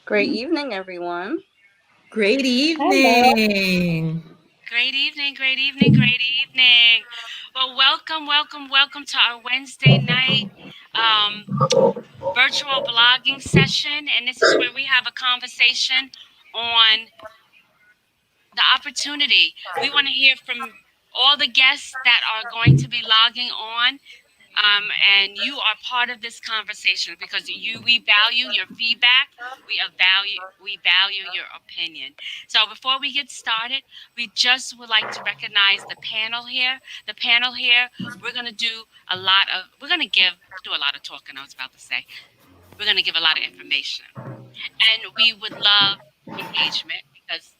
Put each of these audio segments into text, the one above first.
Great evening, everyone. Great Hello. evening. Great evening, great evening, great evening. Well, welcome to our Wednesday night um, virtual blogging session. And this is where we have a conversation on the opportunity. We want to hear from all the guests that are going to be logging on. And you are part of this conversation because we value your feedback. We value your opinion. So before we get started, we just would like to recognize the panel here. The panel here, we're gonna do a lot of talking. I was about to say we're gonna give a lot of information, and we would love engagement because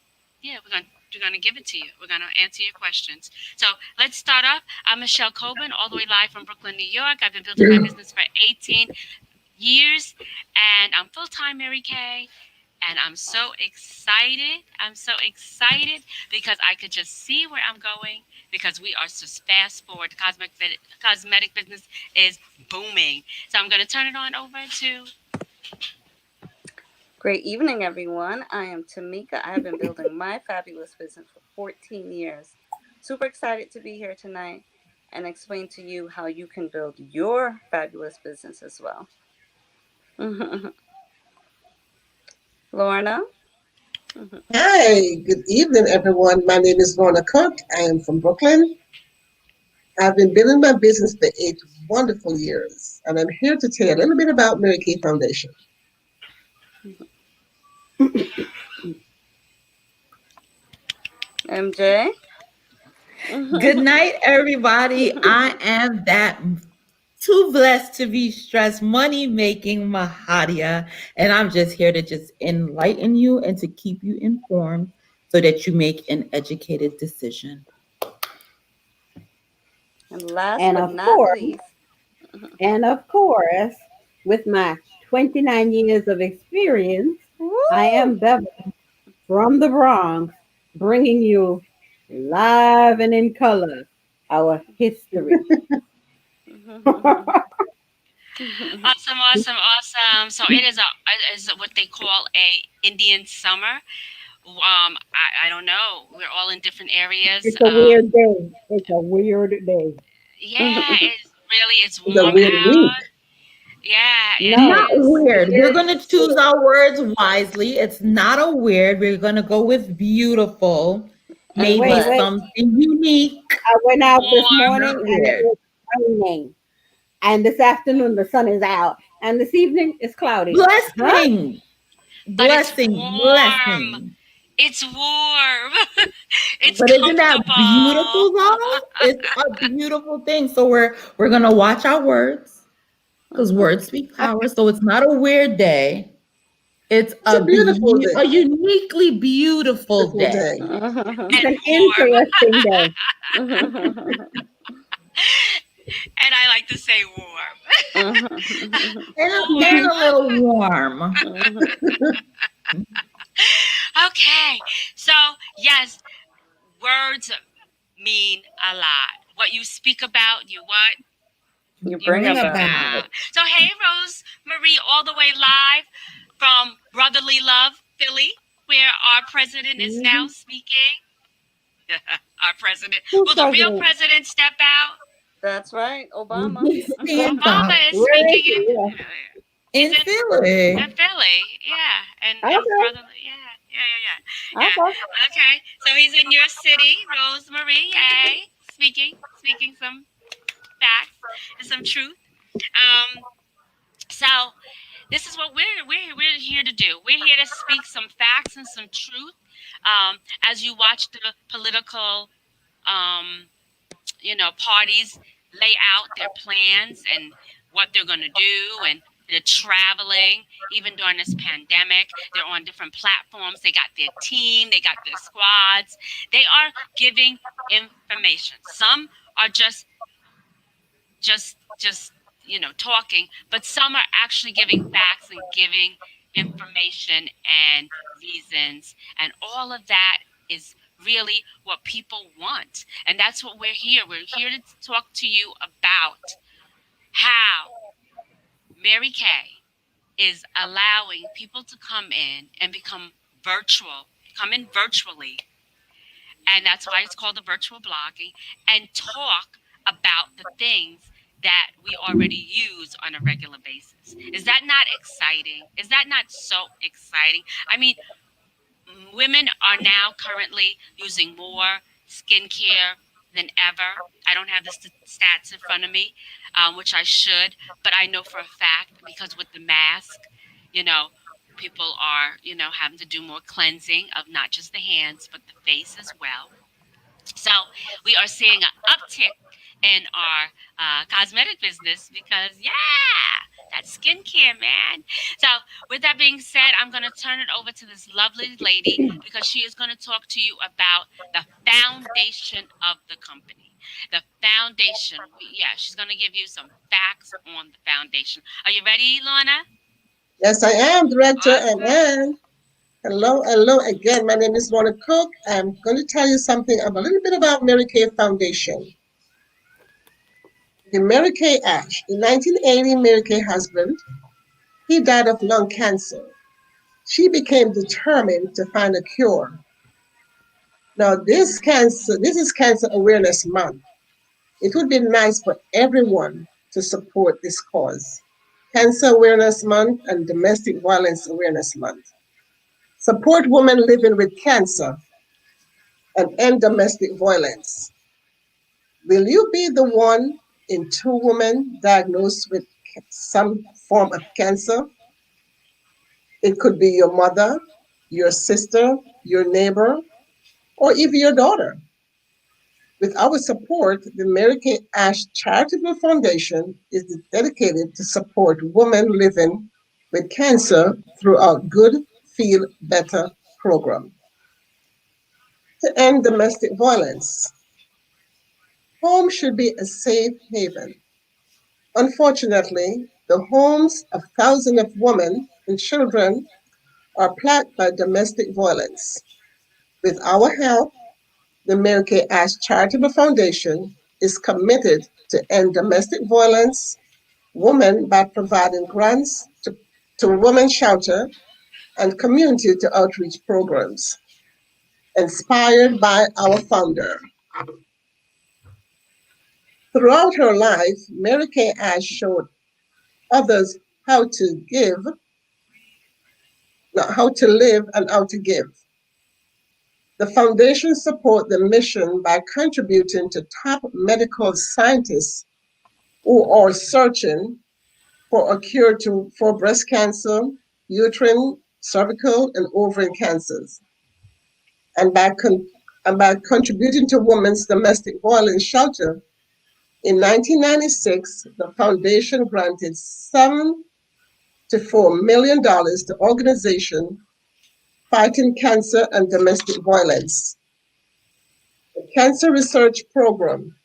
yeah, we're gonna give it to you. We're gonna answer your questions. So let's start off. I'm Michelle Coben, all the way live from Brooklyn, New York. I've been building my business for 18 years, and I'm full time Mary Kay. And I'm so excited. I'm so excited because I could just see where I'm going because we are just fast forward. Cosmetic business is booming. So I'm going to turn it on over to. Great evening, everyone. I am Tamika. I have been building my fabulous business for 14 years. Super excited to be here tonight and explain to you how you can build your fabulous business as well. Lorna? Hi, good evening, everyone. My name is Lorna Cook. I am from Brooklyn. I've been building my business for 8 wonderful years, and I'm here to tell you a little bit about Mary Kay Foundation. MJ? Good night, everybody. I am that too blessed to be stressed money making Mahadia, and I'm just here to just enlighten you and to keep you informed so that you make an educated decision. And last And but of not course, least, and of course, with my 29 years of experience, I woo! am Beverly from the Bronx, bringing you live and in color our history. Awesome, awesome, awesome. So it is what they call a Indian summer. I don't know. We're all in different areas. It's a weird day. It's a weird day. Yeah, it's It's a warm weird week. out. Yeah, it No, Not is. weird. We're weird. going to choose our words wisely. It's not a weird. We're going to go with beautiful, And maybe Wait. blessed. something unique, I went out this Warm. morning not and it weird. was raining. And this afternoon the sun is out. And this evening it's cloudy. Huh? Blessing, But it's blessing, warm. blessing. It's warm. It's But isn't that comfortable. beautiful though? It's a beautiful thing. So we're gonna watch our words because words speak power. So it's not a weird day. It's It's a beautiful a day. uniquely beautiful Beautiful day. day. It's And an warm. interesting day. And I like to say warm. And Warm. a little warm. Okay. So, yes, words mean a lot. What you speak about, You you bring Bring bring about. about. about. So, hey, Rose Marie, all the way live from Brotherly Love, Philly, where our president is now Hmm. speaking. Our president. Who's Will the real president? president step out? That's right, Obama. We stand Obama up is Where is speaking he? in. Yeah. He's in in Philly. Philly, yeah, and Okay. brotherly, yeah. Okay. Okay, so he's in your city, Rosemary. Yay, speaking some facts and some truth. Um, so this is what we're here to do. We're here to speak some facts and some truth. As you watch the political, um, parties lay out their plans and what they're going to do, and they're traveling even during this pandemic. They're on different platforms. They got their team, they got their squads. They are giving information. Some are just talking, but some are actually giving facts and giving information and reasons, and all of that is really what people want. And that's what we're here to talk to you about how Mary Kay is allowing people to come in and come in virtually, and that's why it's called the virtual blogging, and talk about the things that we already use on a regular basis. Is that not exciting? Is that not so exciting? I mean, women are now currently using more skincare than ever. I don't have the stats in front of me, which I should, but I know for a fact because with the mask, you know, people are, having to do more cleansing of not just the hands, but the face as well. So we are seeing an uptick in our cosmetic business because, yeah, that's skincare, man. So with that being said, I'm going to turn it over to this lovely lady because she is going to talk to you about the foundation of the company. The foundation. Yeah, she's going to give you some facts on the foundation. Are you ready, Lorna? Yes, I am, Director. Awesome. And hello, hello again. My name is Lorna Cook. I'm going to tell you something a little bit about Mary Kay Foundation. The Mary Kay Ash. In 1980, Mary Kay husband, he died of lung cancer. She became determined to find a cure. Now, this is Cancer Awareness Month. It would be nice for everyone to support this cause. Cancer Awareness Month and Domestic Violence Awareness Month. Support women living with cancer and end domestic violence. Will you be the one in two women diagnosed with some form of cancer? It could be your mother, your sister, your neighbor, or even your daughter. With our support, the Mary Kay Ash Charitable Foundation is dedicated to support women living with cancer through our Good Feel Better program. To end domestic violence, home should be a safe haven. Unfortunately, the homes of thousands of women and children are plagued by domestic violence. With our help, the Mary Kay Ash Charitable Foundation is committed to end domestic violence women by providing grants to women's shelter and community to outreach programs. Inspired by our founder. Throughout her life, Mary Kay Ash showed others how to give, not how to live and how to give. The foundation supports the mission by contributing to top medical scientists who are searching for a cure for breast cancer, uterine, cervical, and ovarian cancers. And by contributing to women's domestic violence shelter, in 1996, the foundation granted $7 to $4 million to organizations fighting cancer and domestic violence. The Cancer Research Program.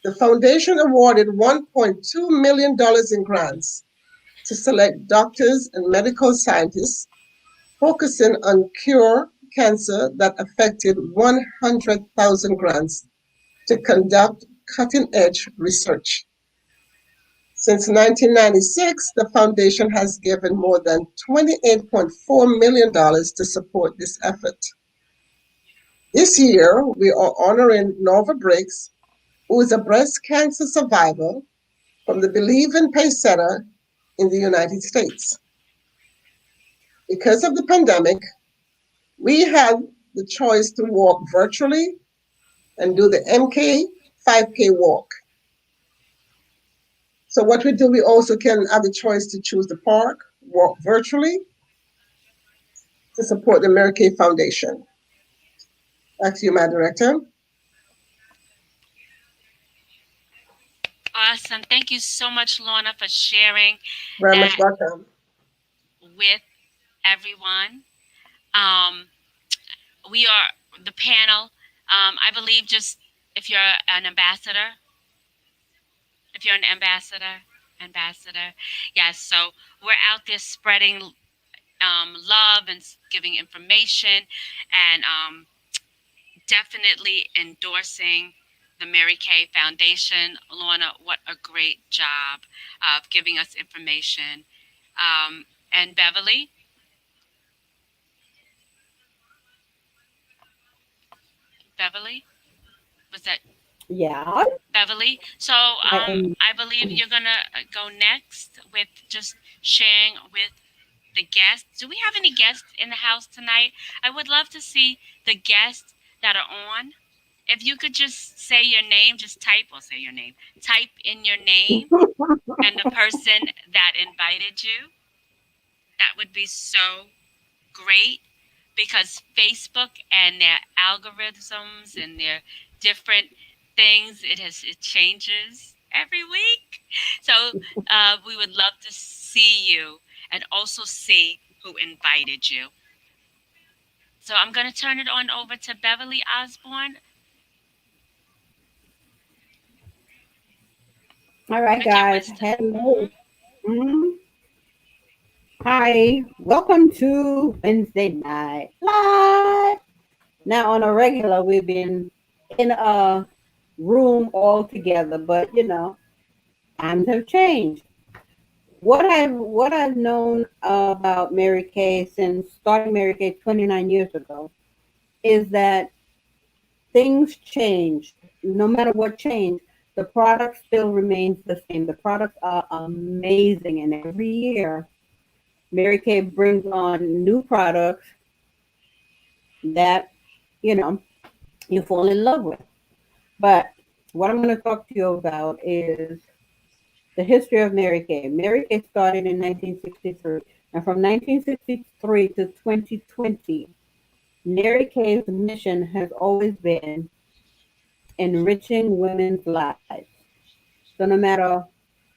The foundation awarded $1.2 million in grants to select doctors and medical scientists focusing on cure cancer that affected 100,000 grants to conduct cutting-edge research. Since 1996, the foundation has given more than $28.4 million to support this effort. This year, we are honoring Nova Briggs, who is a breast cancer survivor from the Believe in Pay Center in the United States. Because of the pandemic, we had the choice to walk virtually and do the MK 5K walk. So what we do, we also can have the choice to choose the park, walk virtually to support the Mary Kay Foundation. Back to you, my director. Awesome. Thank you so much, Lorna, for sharing Very much that welcome. with everyone. We are the panel. I believe just if you're an ambassador, ambassador, yes. So we're out there spreading love and giving information and definitely endorsing the Mary Kay Foundation. Lorna, what a great job of giving us information. And Beverly, was that Yeah, Beverly? So I am. I believe you're gonna go next with just sharing with the guests. Do we have any guests in the house tonight? I would love to see the guests that are on. If you could just say your name, just type or say your name. Type in your name and the person that invited you. That would be so great because Facebook and their algorithms and their different things, it changes every week. So we would love to see you and also see who invited you. So I'm going to turn it on over to Beverly Osborne. All right, With your guys. wisdom. Hello. Mhm. Hi. Welcome to Wednesday Night Live. Now, on a regular, we've been in a room all together, but times have changed. What I've known about Mary Kay since starting Mary Kay 29 years ago is that things change. No matter what changed, the product still remains the same. The products are amazing, and every year Mary Kay brings on new products that you know you fall in love with. But what I'm going to talk to you about is the history of Mary Kay. Mary Kay started in 1963, and from 1963 to 2020, Mary Kay's mission has always been enriching women's lives. So no matter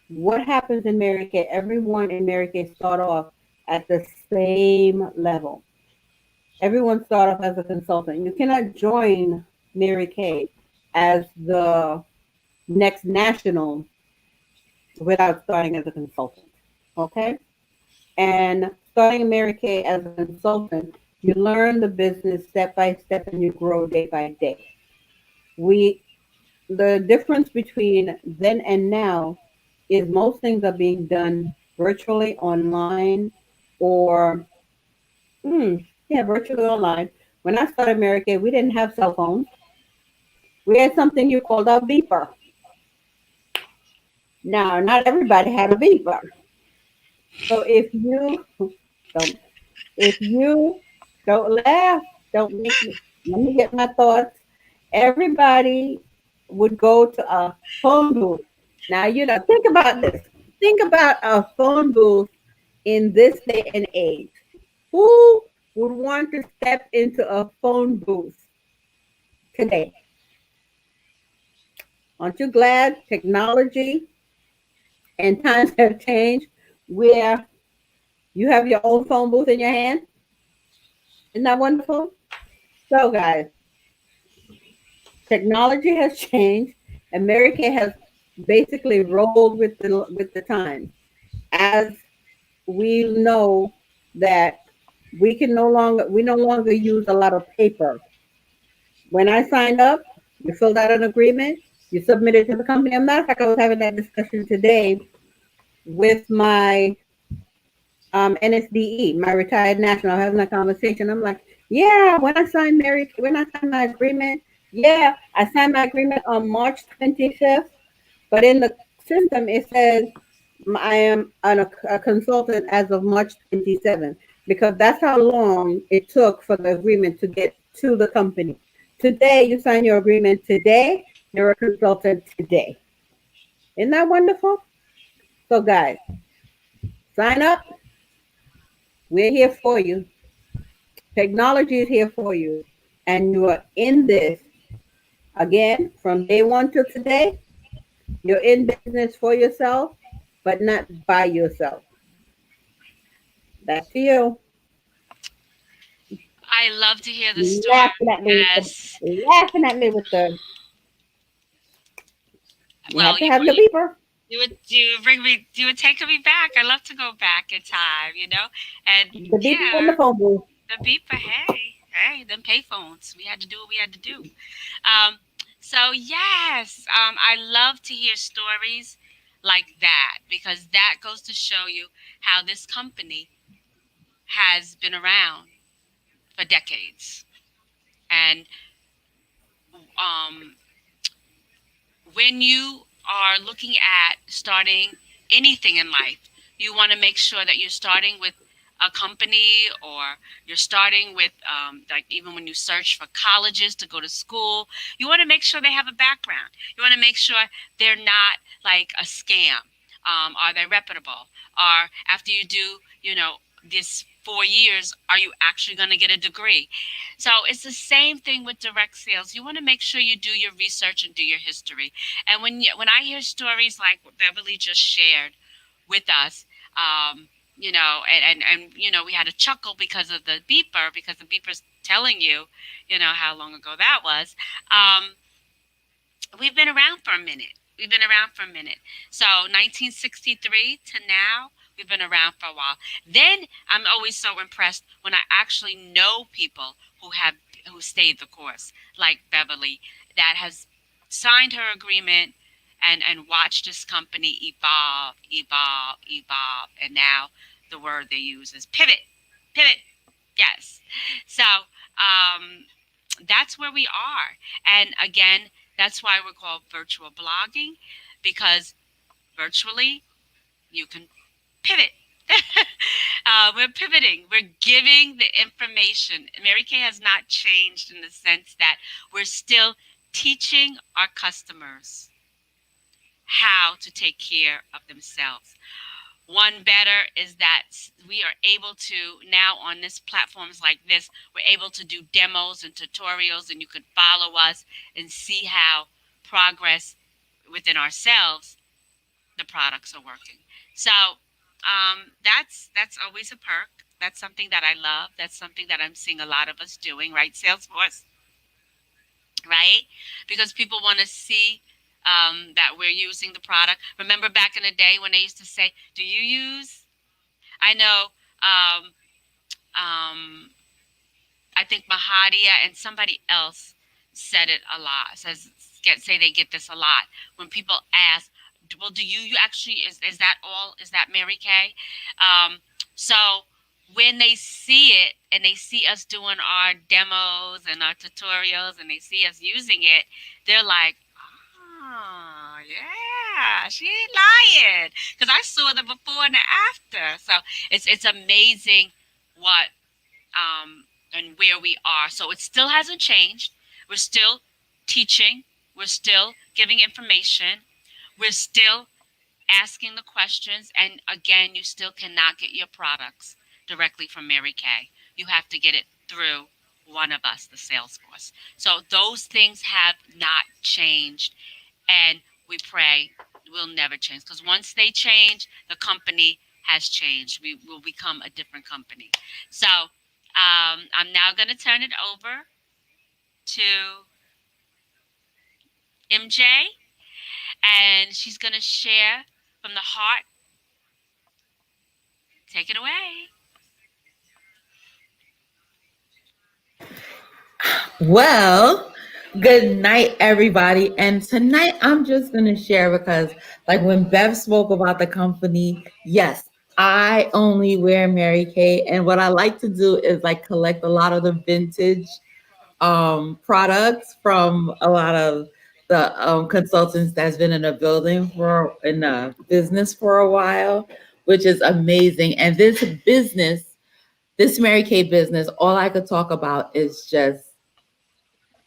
what happens in Mary Kay, everyone in Mary Kay start off at the same level. Everyone start off as a consultant. You cannot join Mary Kay as the next national without starting as a consultant. Okay? And starting Mary Kay as a consultant, you learn the business step by step and you grow day by day. We the difference between then and now is most things are being done virtually online or yeah, virtually online. When I started Mary Kay, we didn't have cell phones. We had something you called a beeper. Now, not everybody had a beeper. So don't if you don't laugh, don't make me let me get my thoughts. Everybody would go to a phone booth. Now, think about this. Think about a phone booth in this day and age. Who would want to step into a phone booth today? Aren't you glad technology and times have changed where you have your own phone booth in your hand? Isn't that wonderful? So, guys, technology has changed, and Mary Kay has basically rolled with the times. As we know that we no longer use a lot of paper. When I signed up, you filled out an agreement, you submitted to the company. As a matter of fact, I was having that discussion today with my NSDE, my retired national. I was having that conversation. I'm like, yeah, when I signed my agreement, yeah, I signed my agreement on March 25th, but in the system it says I am a consultant as of March 27th because that's how long it took for the agreement to get to the company. Today, you sign your agreement today, you're a consultant today. Isn't that wonderful? So, guys, sign up. We're here for you. Technology is here for you. And you are in this again from day one till today. You're in business for yourself, but not by yourself. Back to you. I love to hear the story. Laughing at me with Yes. laughing at me with the you Well, have to have your beeper. you would take me back. I love to go back in time, And The beeper in the yeah, phone booth. the beeper, hey, them payphones. We had to do what we had to do. Um, So yes, I love to hear stories like that because that goes to show you how this company has been around for decades. And um, when you are looking at starting anything in life, you want to make sure that you're starting with a company or you're starting with, like, even when you search for colleges to go to school, you want to make sure they have a background. You want to make sure they're not like a scam. Are they reputable? Or after you do, this 4 years, are you actually going to get a degree? So it's the same thing with direct sales. You want to make sure you do your research and do your history. And when I hear stories like what Beverly just shared with us, and we had a chuckle because of the beeper, because the beeper's telling you, how long ago that was. We've been around for a minute. We've been around for a minute. So 1963 to now, we've been around for a while. Then I'm always so impressed when I actually know people who stayed the course, like Beverly, that has signed her agreement and watched this company evolve, evolve, evolve, and now the word they use is pivot, pivot. Yes. So that's where we are, and again, that's why we're called virtual blogging, because virtually you can pivot. We're pivoting. We're giving the information. Mary Kay has not changed in the sense that we're still teaching our customers how to take care of themselves. One better is that we are able to now on this platforms like this, we're able to do demos and tutorials, and you can follow us and see how progress within ourselves, the products are working. So that's always a perk. That's something that I love. That's something that I'm seeing a lot of us doing, right? Salesforce, right? Because people want to see that we're using the product. Remember back in the day when they used to say, "Do you use?" I know. I think Mahadia and somebody else said it a lot. Say they get this a lot when people ask, "Well, do you actually is that all? Is that Mary Kay?" So when they see it and they see us doing our demos and our tutorials and they see us using it, they're like, "Oh, yeah, she ain't lying." Because I saw the before and the after. So it's amazing what and where we are. So it still hasn't changed. We're still teaching. We're still giving information. We're still asking the questions. And again, you still cannot get your products directly from Mary Kay. You have to get it through one of us, the sales force. So those things have not changed. And we pray will never change, because once they change, the company has changed. We will become a different company. So I'm now going to turn it over to MJ, and she's going to share from the heart. Take it away. Well, good night, everybody. And tonight I'm just going to share because, like, when Bev spoke about the company, yes, I only wear Mary Kay. And what I like to do is like collect a lot of the vintage products from a lot of the consultants that's been in the business for a while, which is amazing. And this Mary Kay business, all I could talk about is just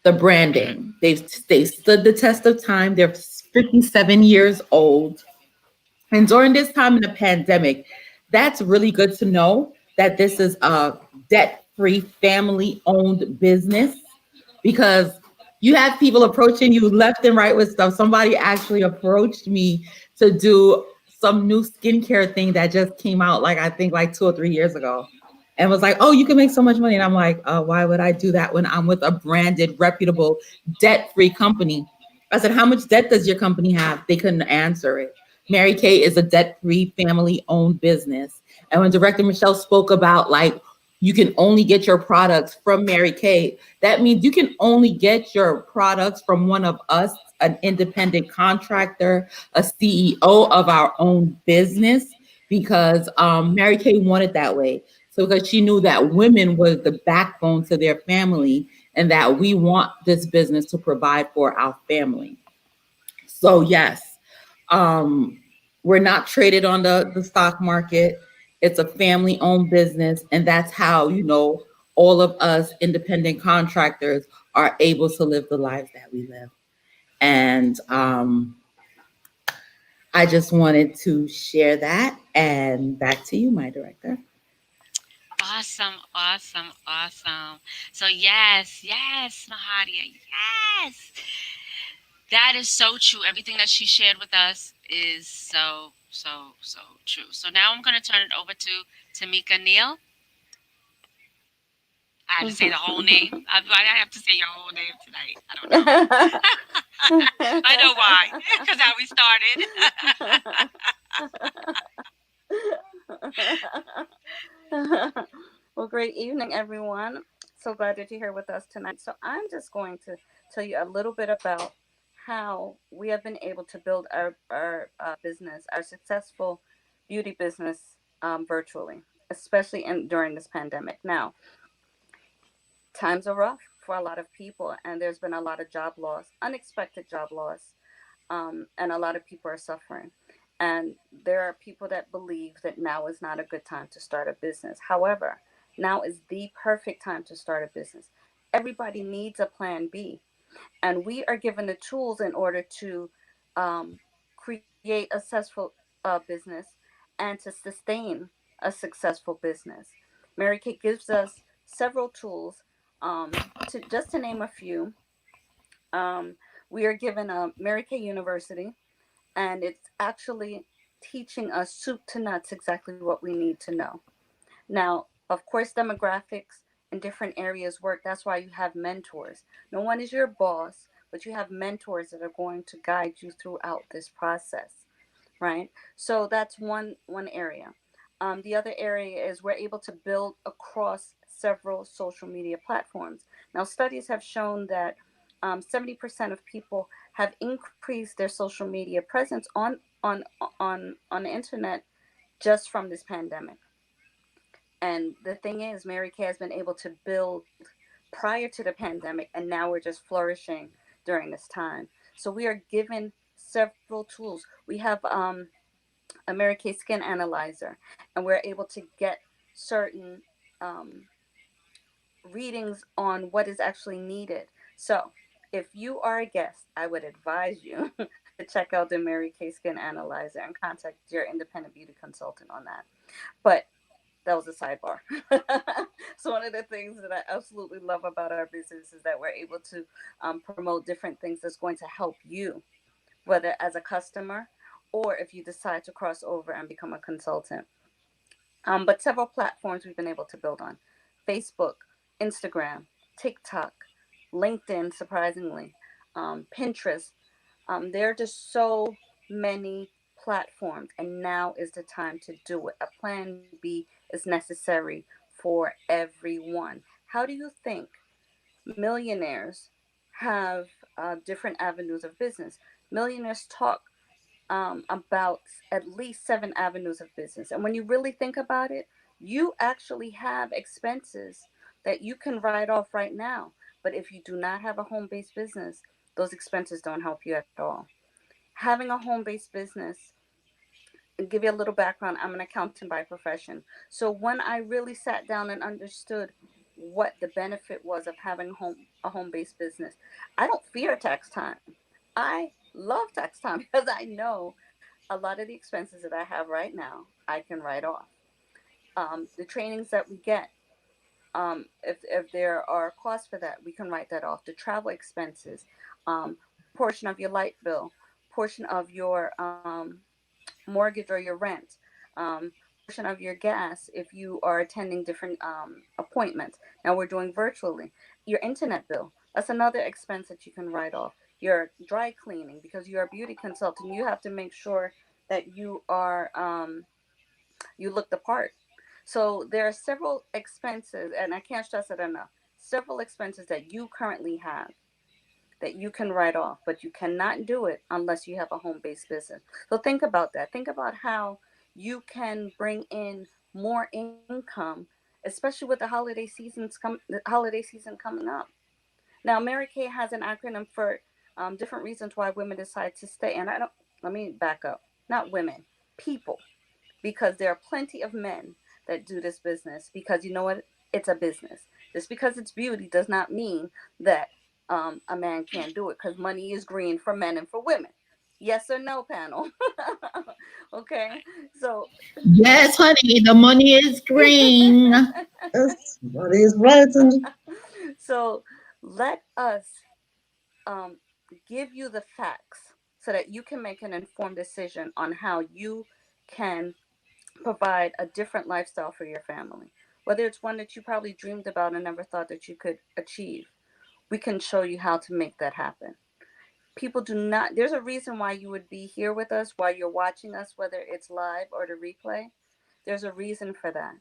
the branding. They stood the test of time. They're 57 years old. And during this time in the pandemic, that's really good to know that this is a debt-free, family-owned business, because you have people approaching you left and right with stuff. Somebody actually approached me to do some new skincare thing that just came out, like I think like 2 or 3 years ago, and was like, "Oh, you can make so much money." And I'm like, "Why would I do that when I'm with a branded, reputable, debt-free company?" I said, "How much debt does your company have?" They couldn't answer it. Mary Kay is a debt-free, family-owned business. And when Director Michelle spoke about like you can only get your products from Mary Kay. That means you can only get your products from one of us, an independent contractor, a CEO of our own business, because Mary Kay wanted that way. So because she knew that women was the backbone to their family and that we want this business to provide for our family. So yes, um, we're not traded on the stock market. It's a family owned business. And that's how, all of us independent contractors are able to live the lives that we live. And I just wanted to share that. And back to you, my director. Awesome, awesome, awesome. So yes, Mahadia, yes. That is so true. Everything that she shared with us is so true. So now I'm going to turn it over to Tamika Neal. I have to say the whole name. I have to say your whole name tonight. I don't know. I know why. Because how we Well, great evening, everyone. So glad that you're here with us tonight. So, I'm just going to tell you a little bit about how we have been able to build our business, our successful beauty business virtually, especially during this pandemic. Now, times are rough for a lot of people, and there's been a lot of job loss, unexpected job loss, and a lot of people are suffering. And there are people that believe that now is not a good time to start a business. However, now is the perfect time to start a business. Everybody needs a plan B, and we are given the tools in order to um, create a successful business and to sustain a successful business. Mary Kay gives us several tools. To name a few, um, we are given a Mary Kay University, and it's actually teaching us soup to nuts exactly what we need to know. Now, of course, demographics in different areas work. That's why you have mentors. No one is your boss, but you have mentors that are going to guide you throughout this process, right? So that's one area. The other area is we're able to build across several social media platforms. Now, studies have shown that 70% of people have increased their social media presence on the internet just from this pandemic. And the thing is, Mary Kay has been able to build prior to the pandemic, and now we're just flourishing during this time. So we are given several tools. We have a Mary Kay skin analyzer, and we're able to get certain um, readings on what is actually needed. So if you are a guest, I would advise you to check out the Mary Kay skin analyzer and contact your independent beauty consultant on that. But that was a sidebar. So one of the things that I absolutely love about our business is that we're able to promote different things that's going to help you, whether as a customer or if you decide to cross over and become a consultant. But several platforms we've been able to build on: Facebook, Instagram, TikTok, LinkedIn, surprisingly, Pinterest. There are just so many platforms, and now is the time to do it. A plan B is necessary for everyone. How do you think millionaires have different avenues of business? Millionaires talk about at least 7 avenues of business. And when you really think about it, you actually have expenses that you can write off right now. But if you do not have a home based business, those expenses don't help you at all. Having a home based business, I'll give you a little background. I'm an accountant by profession. So when I really sat down and understood what the benefit was of having a home based business, I don't fear tax time. I love tax time because I know a lot of the expenses that I have right now I can write off. The trainings that we get, if there are costs for that, we can write that off. The travel expenses, portion of your light bill, portion of your mortgage or your rent, um, portion of your gas if you are attending different appointments. Now we're doing virtually. Your internet bill, that's another expense that you can write off. Your dry cleaning, because you're a beauty consultant, you have to make sure that you look the part. So there are several expenses, and I can't stress it enough, several expenses that you currently have that you can write off, but you cannot do it unless you have a home-based business. So think about that. Think about how you can bring in more income, especially with the holiday season coming up. Now, Mary Kay has an acronym for different reasons why women decide to stay. And I don't. Let me back up. Not women, people, because there are plenty of men that do this business because you know what? It's a business. Just because it's beauty does not mean that a man can't do it because money is green for men and for women. Yes or no, panel? Okay, so Yes, honey, the money is green. Yes, money is right. And so let us um, give you the facts so that you can make an informed decision on how you can provide a different lifestyle for your family. Whether it's one that you probably dreamed about and never thought that you could achieve, we can show you how to make that happen. People do not, there's a reason why you would be here with us while you're watching us, whether it's live or the replay. There's a reason for that.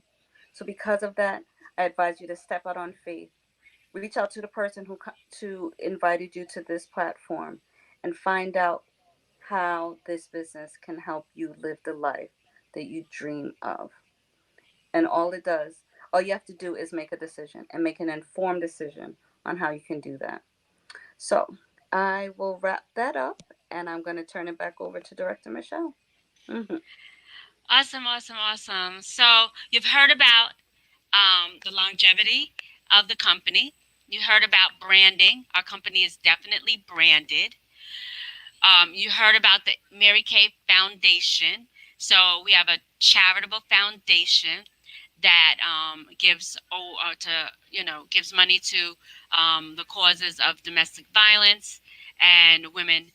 So, because of that, I advise you to step out on faith. Reach out to the person who invited you to this platform and find out how this business can help you live the life that you dream of. And all you have to do is make a decision and make an informed decision on how you can do that. So I will wrap that up and I'm going to turn it back over to Director Michelle. Hmm. Awesome, awesome, awesome. So you've heard about the longevity of the company. You heard about branding. Our company is definitely branded. You heard about the Mary Kay Foundation. So we have a charitable foundation that gives money to the causes of domestic violence and women,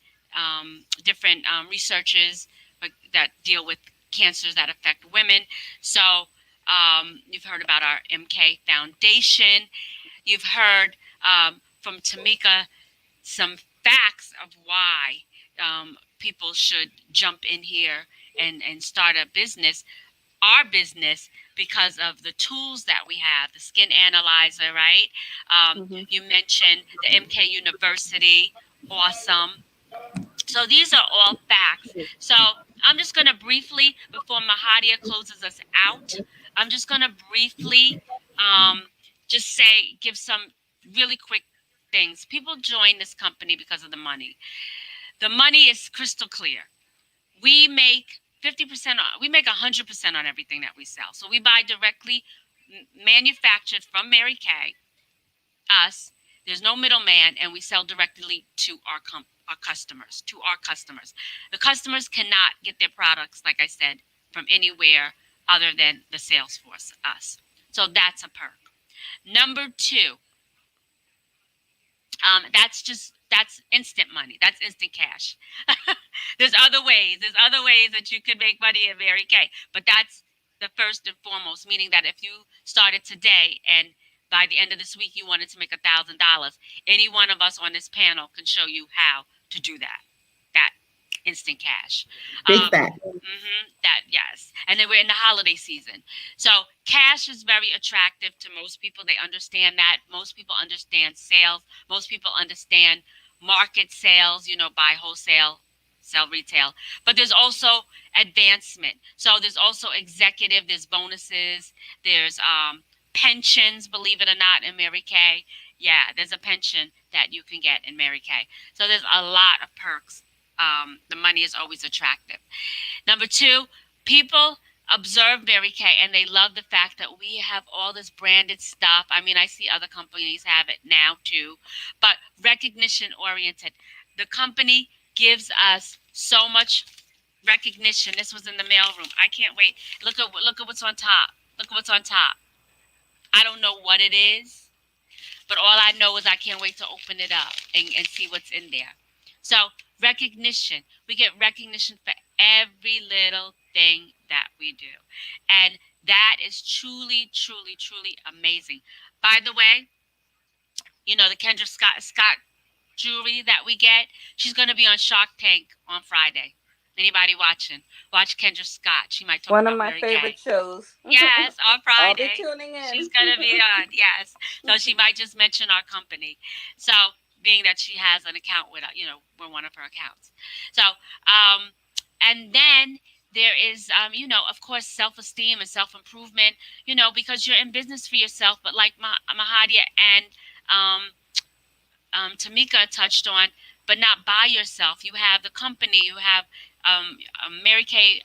different researchers that deal with cancers that affect women. So you've heard about our MK Foundation. You've heard from Tamika some facts of why people should jump in here and start a business, our business, because of the tools that we have, the skin analyzer, right? Hmm. You mentioned the MK University, awesome. So these are all facts. So I'm just going to briefly, before Mahadia closes us out, I'm just going to briefly um, just give some really quick things. People join this company because of the money. The money is crystal clear. We make 50% we make 100% on everything that we sell. So we buy directly manufactured from Mary Kay, us. There's no middleman, and we sell directly to our customers, The customers cannot get their products, like I said, from anywhere other than the sales force, us. So that's a perk. Number two, that's instant money. That's instant cash. There's other ways. There's other ways that you could make money in Mary Kay, but that's the first and foremost. Meaning that if you started today and by the end of this week you wanted to make $1,000, any one of us on this panel can show you how to do that. That instant cash. Big fact. That, yes. And then we're in the holiday season. So cash is very attractive to most people. They understand that. Most people understand sales. Most people understand market sales, buy wholesale, sell retail. But there's also advancement. So there's also executive, there's bonuses, there's pensions, believe it or not, in Mary Kay. Yeah, there's a pension that you can get in Mary Kay. So there's a lot of perks. The money is always attractive. Number two, people observe Mary Kay and they love the fact that we have all this branded stuff. I mean, I see other companies have it now too, but recognition oriented. The company gives us so much recognition. This was in the mailroom. I can't wait. Look at what's on top. Look at what's on top. I don't know what it is, but all I know is I can't wait to open it up and see what's in there. So recognition. We get recognition for every little thing that we do. And that is truly, truly, truly amazing. By the way, the Kendra Scott jewelry that we get, she's going to be on Shark Tank on Friday. Anybody watching? Watch Kendra Scott. She might talk One of about my Mary favorite Kay. shows. Yes, on I'll be Friday. tuning in. She's going to be on. Yes. So she might just mention our company. So being that she has an account with, we're one of her accounts. So, and then there is, of course, self-esteem and self-improvement, because you're in business for yourself. But like Mahadia and Tamika touched on, but not by yourself. You have the company, you have Mary Kay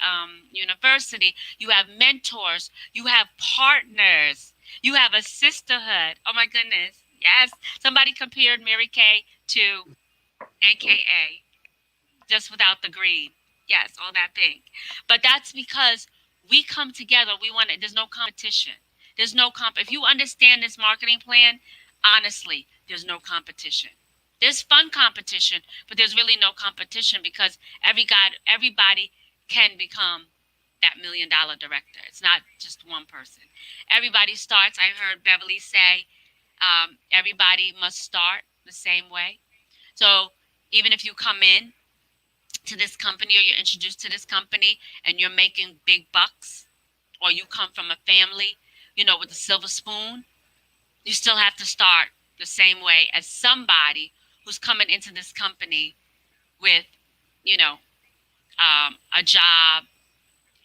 University, you have mentors, you have partners, you have a sisterhood. Oh my goodness. Yes. Somebody compared Mary Kay to AKA, just without the green. Yes, all that pink. But that's because we come together. There's no competition. There's no if you understand this marketing plan, honestly, there's no competition. There's fun competition, but there's really no competition because everybody can become that $1 million director. It's not just one person. Everybody starts. I heard Beverly say, everybody must start the same way. So even if you come in to this company or you're introduced to this company and you're making big bucks, or you come from a family, with a silver spoon, you still have to start the same way as somebody who's coming into this company with, a job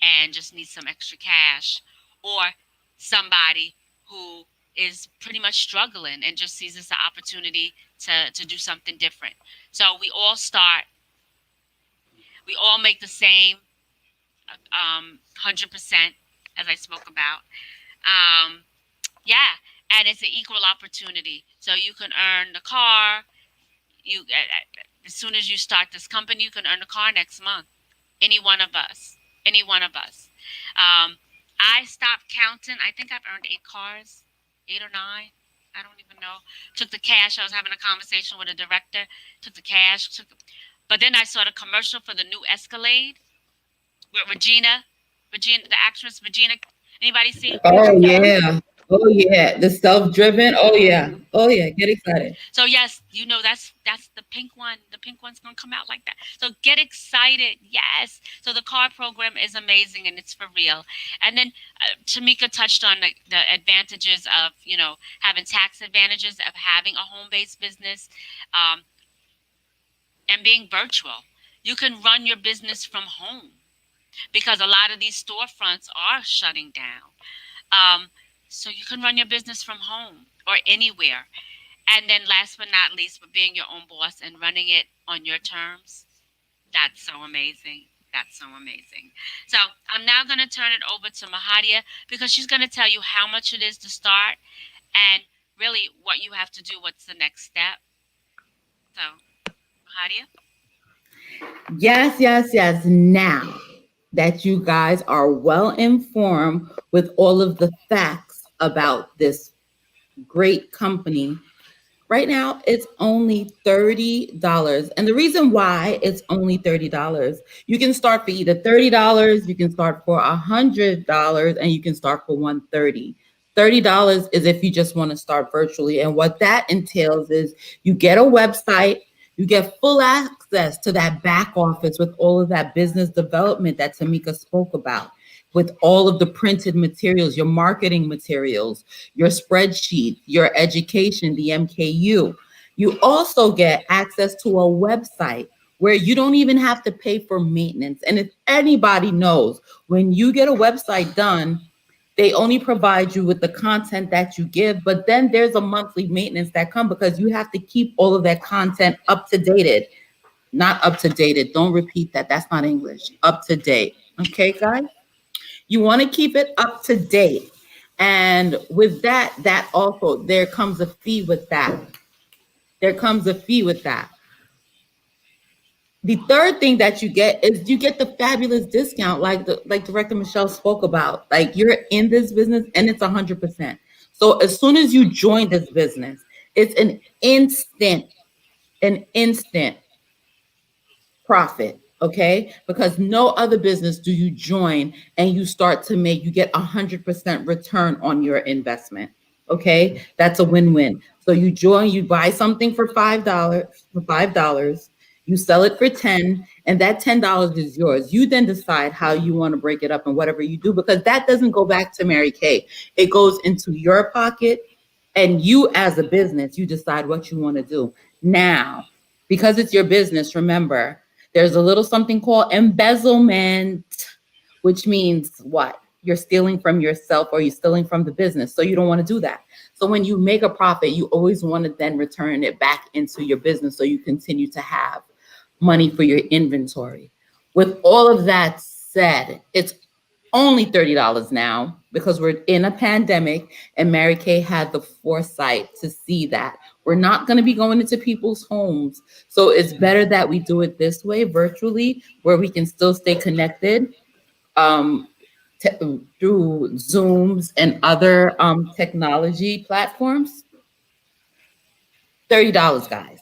and just needs some extra cash, or somebody who is pretty much struggling and just sees this an opportunity to do something different. So we all make the same 100%, as I spoke about. Yeah, and it's an equal opportunity. So you can earn the car. As soon as you start this company, you can earn the car next month. Any one of us. I stopped counting. I think I've earned 8 cars, 8 or 9. I don't even know. Took the cash. I was having a conversation with a director. Took the cash. But then I saw the commercial for the new Escalade with Regina, the actress Regina. Anybody see? Oh yeah. Oh yeah. The self-driven. Oh yeah. Oh yeah. Get excited. So yes, that's the pink one. The pink one's gonna come out like that. So get excited. Yes. So the car program is amazing and it's for real. And then Tamika touched on the advantages of having tax advantages of having a home-based business, and being virtual. You can run your business from home because a lot of these storefronts are shutting down. So you can run your business from home or anywhere. And then last but not least, with being your own boss and running it on your terms, that's so amazing. That's so amazing. So I'm now going to turn it over to Mahadia because she's going to tell you how much it is to start and really what you have to do. What's the next step? So, Mahadia? Yes. Now that you guys are well informed with all of the facts about this great company, right now it's only $30. And the reason why it's only $30, you can start for either $30, you can start for $100, and you can start for $130. $30 is if you just want to start virtually. And what that entails is you get a website, you get full access to that back office with all of that business development that Tamika spoke about, with all of the printed materials, your marketing materials, your spreadsheet, your education, the MKU. You also get access to a website where you don't even have to pay for maintenance. And if anybody knows, when you get a website done, they only provide you with the content that you give, but then there's a monthly maintenance that comes because you have to keep all of that content up to dated. Not up to dated. Don't repeat that. That's not English. Up to date. Okay, guys? You want to keep it up to date. And with that also, there comes a fee with that. The third thing that you get is you get the fabulous discount, like Director Michelle spoke about. Like, you're in this business and it's 100%. So as soon as you join this business, it's an instant profit. Okay, because no other business do you join and you get 100% return on your investment. Okay, that's a win-win. So you join, you buy something for $5. You sell it for 10, and that $10 is yours. You then decide how you want to break it up and whatever you do, because that doesn't go back to Mary Kay. It goes into your pocket, and you as a business, you decide what you want to do. Now, because it's your business, remember, there's a little something called embezzlement, which means what? You're stealing from yourself or you're stealing from the business. So you don't want to do that. So when you make a profit, you always want to then return it back into your business so you continue to have money for your inventory. With all of that said, it's only $30 now because we're in a pandemic, and Mary Kay had the foresight to see that we're not going to be going into people's homes. So it's better that we do it this way, virtually, where we can still stay connected through Zooms and other technology platforms. $30, guys.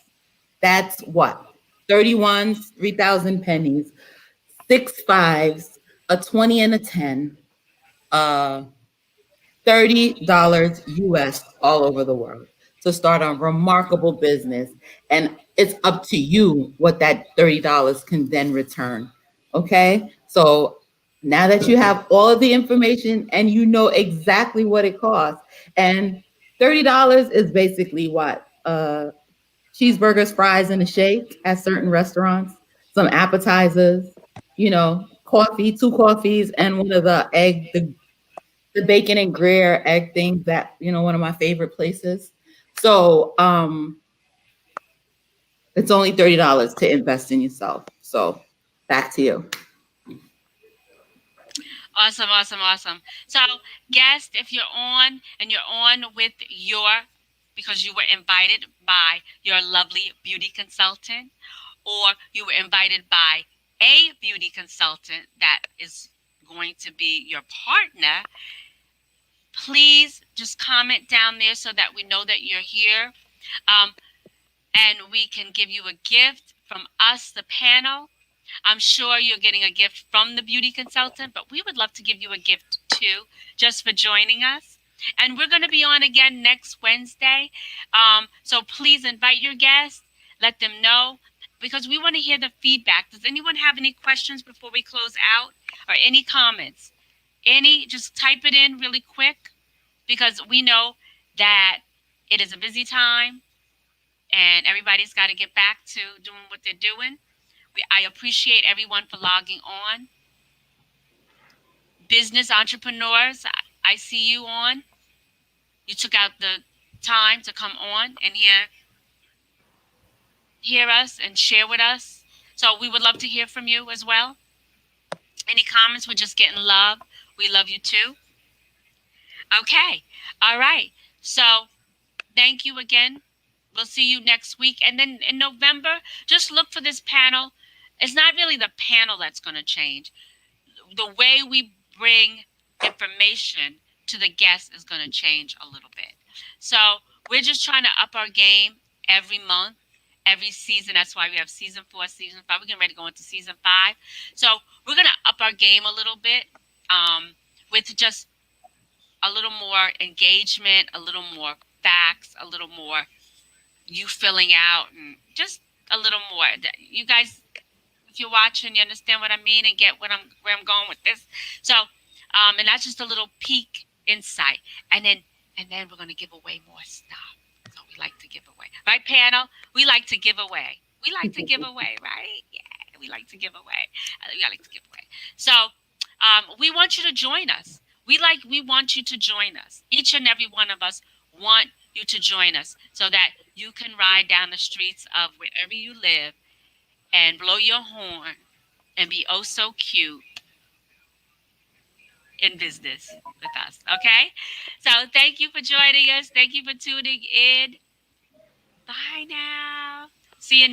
That's what? 31s, 3,000 pennies, 6 5s, a 20 and a 10, $30 US all over the world to start a remarkable business. And it's up to you what that $30 can then return. Okay. So now that you have all of the information and you know exactly what it costs, and $30 is basically what? Cheeseburgers, fries, and a shake at certain restaurants, some appetizers, coffee, 2 coffees, and one of the bacon and Greer egg thing that, one of my favorite places. So it's only $30 to invest in yourself. So back to you. Awesome, awesome, awesome. So, guest, if you're on and you're on with because you were invited by your lovely beauty consultant, or you were invited by a beauty consultant that is going to be your partner, please just comment down there so that we know that you're here. And we can give you a gift from us, the panel. I'm sure you're getting a gift from the beauty consultant, but we would love to give you a gift too, just for joining us. And we're going to be on again next Wednesday. So please invite your guests, let them know, because we want to hear the feedback. Does anyone have any questions before we close out, or any comments? Just type it in really quick, because we know that it is a busy time and everybody's got to get back to doing what they're doing. I appreciate everyone for logging on. Business entrepreneurs, I see you on. You took out the time to come on and hear us and share with us. So we would love to hear from you as well. Any comments? We're just getting love. We love you too. Okay. All right. So thank you again. We'll see you next week. And then in November, just look for this panel. It's not really the panel that's going to change. The way we bring information to the guests is going to change a little bit. So we're just trying to up our game every month, every season. That's why we have season 4, season 5. We're getting ready to go into season 5. So we're going to up our game a little bit with just a little more engagement, a little more facts, a little more you filling out, and just a little more. You guys, if you're watching, you understand what I mean and get where I'm going with this. So, and that's just a little peek insight. And then we're going to give away more stuff. So we like to give away. Right, panel? We like to give away. We like to give away, right? Yeah, we like to give away. We like to give away. So we want you to join us. We want you to join us. Each and every one of us want you to join us so that you can ride down the streets of wherever you live and blow your horn and be oh so cute in business with us. Okay? So thank you for joining us. Thank you for tuning in. Bye now. See you next